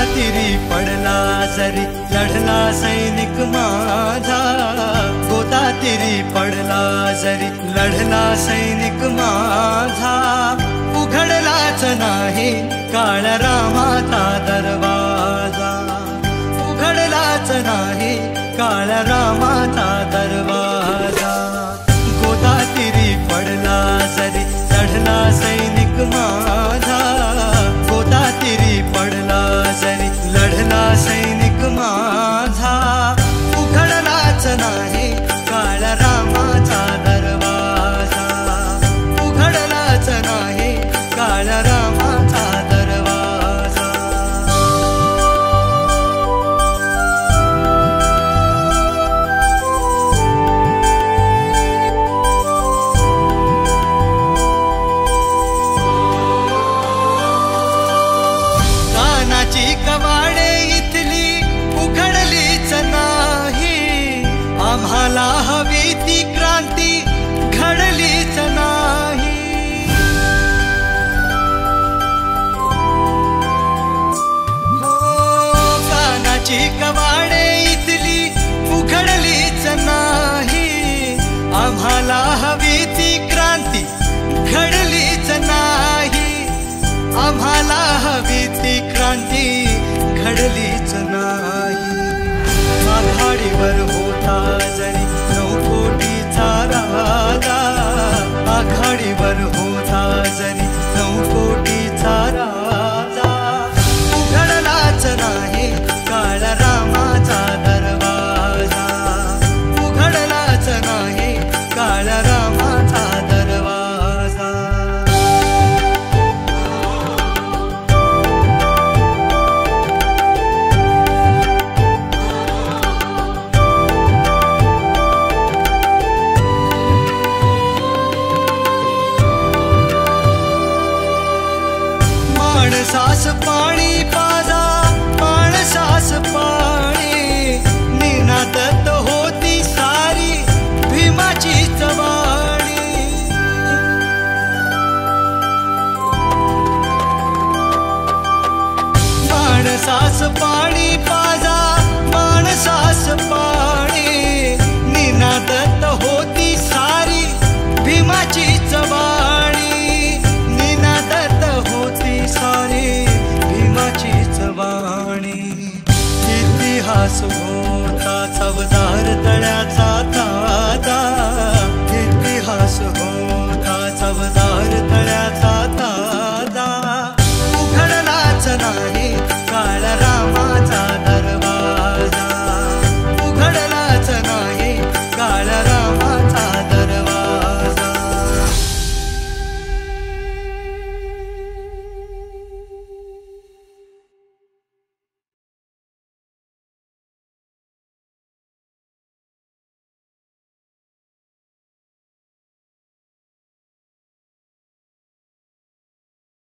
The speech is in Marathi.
गोदातीरी पडला जरी लढला सैनिक माझा, गोदातीरी पडला जरी लढला सैनिक माझा, उघडलाच नाही काळ्या रामाचा दरवाजा, उघडलाच नाही काळ्या रामाचा दरवाजा। गोदातीरी पडला जरी लढला सैनिक माझा, गोदातीरी पडला जरी लढला सैनिक माझा, उघडलाच नाही काळ्या रामाचा दरवाजा, उघडलाच नाही काळ्या रामाचा दरवाजा। कानाची कवाडे इथली उघडलीच नाही, आम्हाला हवी ती क्रांती घडलीच नाही। कानाची कवाडे इथली उघडलीच नाही, आम्हाला हवी ती क्रांती घडलीच नाही, आम्हाला हवी ती क्रांती घडलीच नाही। आघाडीवर होता जरी 9 कोटीचा राजा, आघाडीवर होता जरी 9 कोटीचा राजा, उघडलाच नाही काळ्या रामाचा दरवाजा, उघडलाच नाही काळ्या रामाचा दरवाजा। माणसास पाणी पाजा, माणसास पाणी, निनादत होती सारी भीमाची चवाणी। माणसास पाणी पाजा, माणसास पाणी, निनादत होती सारी भीमाची चवाणी, निनादत होती सारी भीमाची चवाणी। इतिहास होता चवदार तळ्याचा ताजा, इतिहास होता चवदार तळ्याचा